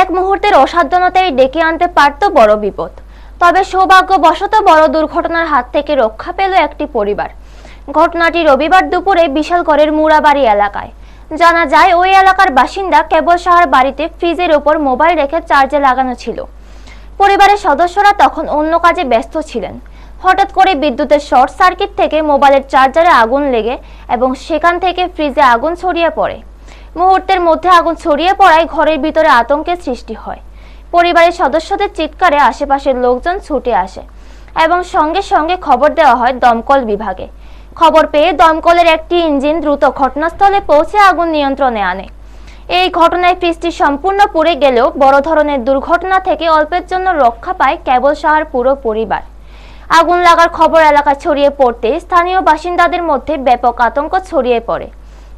এক মুহূর্তের অসাবধানতায় ডেকে আনতে পারত বড় বিপদ। তবে সৌভাগ্যবশত বড় দুর্ঘটনার হাত থেকে রক্ষা পেল একটি পরিবার। ঘটনাটি রবিবার দুপুরে বিশালগড়ের মুড়াবাড়ি এলাকায়। জানা যায় ওই এলাকার বাসিন্দা কেবল সাহার বাড়িতে ফ্রিজের উপর মোবাইল রেখে চার্জে লাগানো ছিল। পরিবারের সদস্যরা তখন অন্য কাজে ব্যস্ত ছিলেন। হঠাৎ করে বিদ্যুতের শর্ট সার্কিট থেকে মোবাইলের চার্জারে আগুন লেগে এবং সেখান থেকে ফ্রিজে আগুন ছড়িয়ে পড়ে। মুহূর্তের মধ্যে আগুন ছড়িয়ে পড়ায় ঘরের ভিতরে আতঙ্কের সৃষ্টি হয়। পরিবারের সদস্যদের চিৎকারে আশেপাশের লোকজন ছুটে আসে এবং সঙ্গে সঙ্গে খবর দেওয়া হয় দমকল বিভাগে। খবর পেয়ে দমকলের একটি ইঞ্জিন দ্রুত ঘটনাস্থলে পৌঁছে আগুন নিয়ন্ত্রণে আনে। এই ঘটনায় ফ্রিজটি সম্পূর্ণ পুড়ে গেলেও বড় ধরনের দুর্ঘটনা থেকে অল্পের জন্য রক্ষা পায় কেবল সাহার পুরো পরিবার। আগুন লাগার খবর এলাকায় ছড়িয়ে পড়তে স্থানীয় বাসিন্দাদের মধ্যে ব্যাপক আতঙ্ক ছড়িয়ে পড়ে।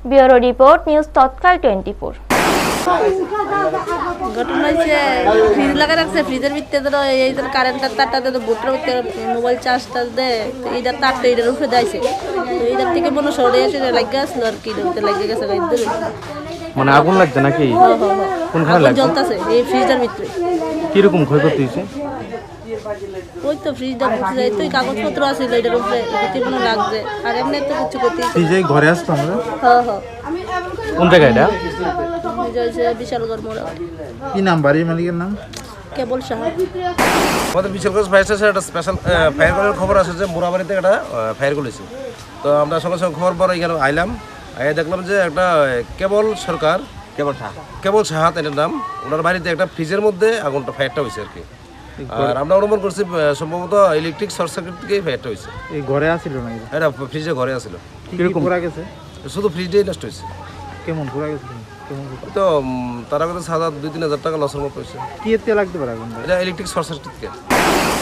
ব্যুরো রিপোর্ট, নিউজ তৎকাল 24। ঘটনা হচ্ছে ফ্রিজ লাগা রাখছে, ফ্রিজের ভিতরে ধরো এই ধরো কারেন্টের তারটা তো বোটের ভিতরে মোবাইল চার্জটা দেয়, তো এইটার তারটা এইটার উপরে দেয়ছে, তো এইটার থেকে মনে সরে এসে লাগিয়ে আসলো আর কি, লাগিয়ে গেছে গাইতে। মানে আগুন লাগছে নাকি? কোনখানে লাগছে? জ্বলতেছে এই ফ্রিজের ভিতরে। কিরকম ক্ষয়ক্ষতি হয়েছে? ওই তো ফ্রিজটা বুঝতে যায়, তো কাগজপত্র আছে এটার উপরে, ভিতরে কোনো লাগছে আর এমনি তো কিছু করতে। ফ্রিজে ঘরে আসতো আমরা? হ্যাঁ হ্যাঁ। কোন জায়গা এটা? বিশালগড় মোড়া। কি নাম বাড়ির মালিকের নাম? কেবল সাহা। আমাদের বিশালগঞ্জ ফায়ার স্টেশনে একটা স্পেশাল ফায়ার কলের খবর আছে যে মোড়াবাড়িতে একটা ফায়ার করেছে। তো আমরা সঙ্গে সঙ্গে খবর পর এখানে আইলাম, আইয়া দেখলাম যে একটা কেবল সরকার, কেবল সাহাত এটার নাম, ওনার বাড়িতে একটা ফ্রিজের মধ্যে আগুনটা ফায়ারটা হয়েছে আর কি। আর আমরা অনুমান করছি সম্ভবত ইলেকট্রিক শর্ট সার্কিট থেকেই ফায়ারটা হয়েছে। এই ঘরে আসিল নাকি? এটা ফ্রিজে ঘরে আসছিল। কিরকম পুরা গেছে? শুধু ফ্রিজটাই নষ্ট হয়েছে। কেমন পুরা গেছে? তো তারা কথা 2-3 হাজার টাকা লসের মতো হয়েছে। কি এতে লাগতে পারে আগুন? এটা ইলেকট্রিক শর্ট সার্কিট থেকে।